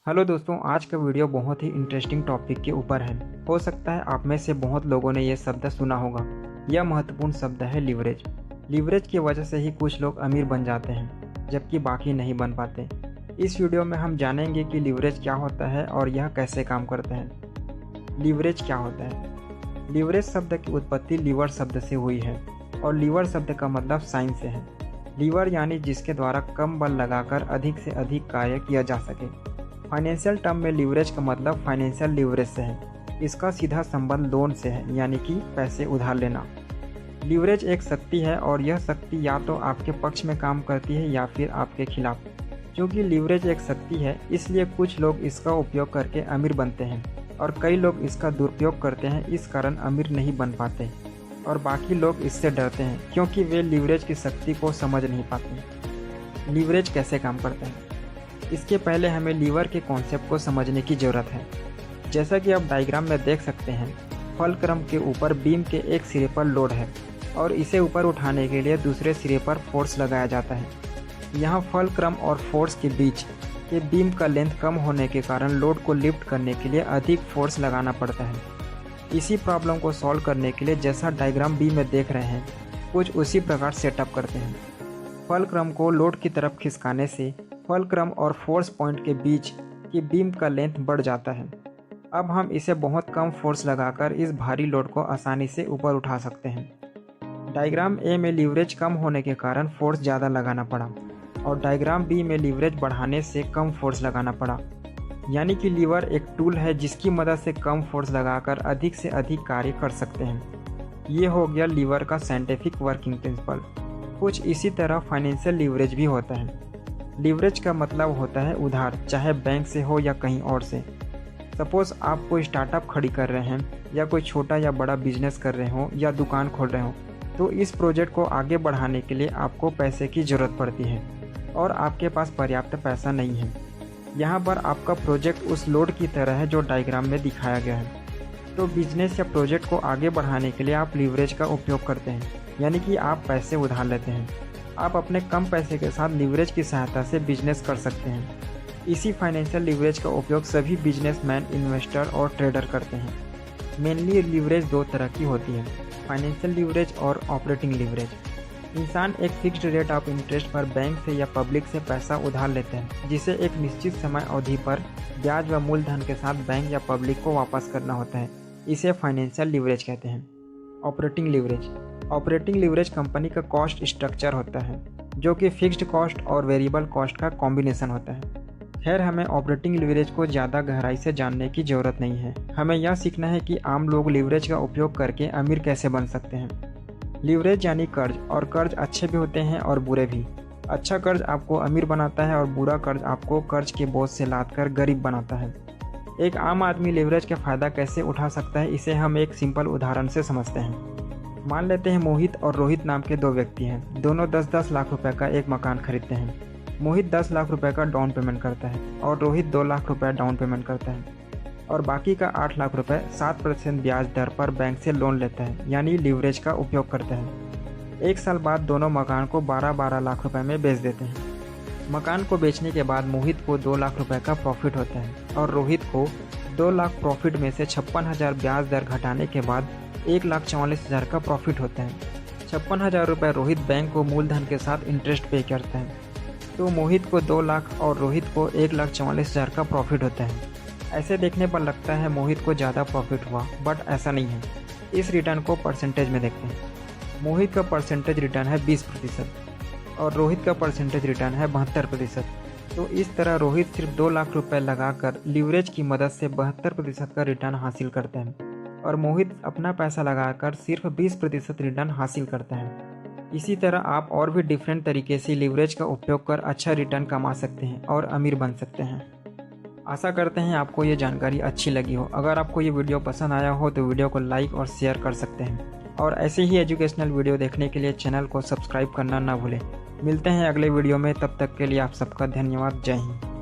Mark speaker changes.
Speaker 1: Hello दोस्तों, आज का वीडियो बहुत ही इंटरेस्टिंग टॉपिक के ऊपर है। हो सकता है आप में से बहुत लोगों ने यह शब्द सुना होगा। यह महत्वपूर्ण शब्द है लीवरेज। लीवरेज की वजह से ही कुछ लोग अमीर बन जाते हैं, जबकि बाकी नहीं बन पाते। इस वीडियो में हम जानेंगे कि लीवरेज क्या होता है और यह कैसे काम करता है। लीवरेज क्या होता है? लीवरेज शब्द की उत्पत्ति लीवर शब्द से हुई है और लीवर शब्द का मतलब साइन से है। लीवर यानी जिसके द्वारा कम बल लगाकर अधिक से अधिक कार्य किया जा सके। फाइनेंशियल टर्म में लीवरेज का मतलब फाइनेंशियल लीवरेज से है। इसका सीधा संबंध लोन से है, यानी कि पैसे उधार लेना। लीवरेज एक शक्ति है और यह शक्ति या तो आपके पक्ष में काम करती है या फिर आपके खिलाफ। क्योंकि लीवरेज एक शक्ति है, इसलिए कुछ लोग इसका उपयोग करके अमीर बनते हैं और कई लोग इसका दुरुपयोग करते हैं, इस कारण अमीर नहीं बन पाते। और बाकी लोग इससे डरते हैं क्योंकि वे लीवरेज की शक्ति को समझ नहीं पाते। लीवरेज कैसे काम करते हैं? इसके पहले हमें लीवर के कॉन्सेप्ट को समझने की ज़रूरत है। जैसा कि आप डायग्राम में देख सकते हैं, फलक्रम के ऊपर बीम के एक सिरे पर लोड है और इसे ऊपर उठाने के लिए दूसरे सिरे पर फोर्स लगाया जाता है। यहाँ फलक्रम और फोर्स के बीच के बीम का लेंथ कम होने के कारण लोड को लिफ्ट करने के लिए अधिक फोर्स लगाना पड़ता है। इसी प्रॉब्लम को सॉल्व करने के लिए जैसा डायग्राम बी में देख रहे हैं, कुछ उसी प्रकार सेटअप करते हैं। फलक्रम को लोड की तरफ खिसकाने से फलक्रम और फोर्स पॉइंट के बीच की बीम का लेंथ बढ़ जाता है। अब हम इसे बहुत कम फोर्स लगाकर इस भारी लोड को आसानी से ऊपर उठा सकते हैं। डायग्राम ए में लीवरेज कम होने के कारण फोर्स ज़्यादा लगाना पड़ा और डायग्राम बी में लीवरेज बढ़ाने से कम फोर्स लगाना पड़ा। यानी कि लीवर एक टूल है जिसकी मदद से कम फोर्स लगाकर अधिक से अधिक कार्य कर सकते हैं। ये हो गया लीवर का साइंटिफिक वर्किंग प्रिंसिपल। कुछ इसी तरह फाइनेंशियल लीवरेज भी होता है। लीवरेज का मतलब होता है उधार, चाहे बैंक से हो या कहीं और से। सपोज़ आप कोई स्टार्टअप खड़ी कर रहे हैं या कोई छोटा या बड़ा बिजनेस कर रहे हो या दुकान खोल रहे हो, तो इस प्रोजेक्ट को आगे बढ़ाने के लिए आपको पैसे की ज़रूरत पड़ती है और आपके पास पर्याप्त पैसा नहीं है। यहाँ पर आपका प्रोजेक्ट उस लोड की तरह है जो डायग्राम में दिखाया गया है। तो बिजनेस या प्रोजेक्ट को आगे बढ़ाने के लिए आप लीवरेज का उपयोग करते हैं, यानी कि आप पैसे उधार लेते हैं। आप अपने कम पैसे के साथ लीवरेज की सहायता से बिजनेस कर सकते हैं। इसी फाइनेंशियल लीवरेज का उपयोग सभी बिजनेसमैन, इन्वेस्टर और ट्रेडर करते हैं। मेनली लीवरेज दो तरह की होती है, फाइनेंशियल लीवरेज और ऑपरेटिंग लीवरेज। इंसान एक फिक्स्ड रेट ऑफ इंटरेस्ट पर बैंक से या पब्लिक से पैसा उधार लेते हैं, जिसे एक निश्चित समय अवधि पर ब्याज व मूलधन के साथ बैंक या पब्लिक को वापस करना होता है। इसे फाइनेंशियल लीवरेज कहते हैं। ऑपरेटिंग लीवरेज कंपनी का कॉस्ट स्ट्रक्चर होता है, जो कि फिक्स्ड कॉस्ट और वेरिएबल कॉस्ट का कॉम्बिनेशन होता है। खैर, हमें ऑपरेटिंग लीवरेज को ज़्यादा गहराई से जानने की ज़रूरत नहीं है। हमें यह सीखना है कि आम लोग लीवरेज का उपयोग करके अमीर कैसे बन सकते हैं। लीवरेज यानी कर्ज, और कर्ज अच्छे भी होते हैं और बुरे भी। अच्छा कर्ज आपको अमीर बनाता है और बुरा कर्ज आपको कर्ज के बोझ से लादकर गरीब बनाता है। एक आम आदमी लीवरेज का फ़ायदा कैसे उठा सकता है, इसे हम एक सिंपल उदाहरण से समझते हैं। मान लेते हैं मोहित और रोहित नाम के दो व्यक्ति हैं। दोनों 10-10 लाख रुपए का एक मकान खरीदते हैं। मोहित 10 लाख रुपए का डाउन पेमेंट करता है और रोहित 2 लाख रुपए डाउन पेमेंट करता है और बाकी का 8 लाख रुपए 7% ब्याज दर पर बैंक से लोन लेता है, यानी लीवरेज का उपयोग करता है। एक साल बाद दोनों मकान को 12-12 लाख रुपए में बेच देते हैं। मकान को बेचने के बाद मोहित को 2 लाख रुपए का प्रॉफिट होता है और रोहित को 2 लाख प्रॉफिट में से 56,000 ब्याज दर घटाने के बाद 1,44,000 का प्रॉफिट होता है। 56,000 रुपये रोहित बैंक को मूलधन के साथ इंटरेस्ट पे करता है, तो मोहित को 2 लाख और रोहित को 1,44,000 का प्रॉफिट होता है। ऐसे देखने पर लगता है मोहित को ज़्यादा प्रॉफिट हुआ, बट ऐसा नहीं है। इस रिटर्न को परसेंटेज में देखते हैं। मोहित का परसेंटेज रिटर्न है 20% और रोहित का परसेंटेज रिटर्न है 72%। तो इस तरह रोहित सिर्फ 2 लाख रुपये लगाकर लीवरेज की मदद से 72% का रिटर्न हासिल करते हैं और मोहित अपना पैसा लगाकर सिर्फ 20% रिटर्न हासिल करता है। इसी तरह आप और भी डिफरेंट तरीके से लीवरेज का उपयोग कर अच्छा रिटर्न कमा सकते हैं और अमीर बन सकते हैं। आशा करते हैं आपको ये जानकारी अच्छी लगी हो। अगर आपको ये वीडियो पसंद आया हो तो वीडियो को लाइक और शेयर कर सकते हैं और ऐसे ही एजुकेशनल वीडियो देखने के लिए चैनल को सब्सक्राइब करना ना भूलें। मिलते हैं अगले वीडियो में, तब तक के लिए आप सबका धन्यवाद। जय हिंद।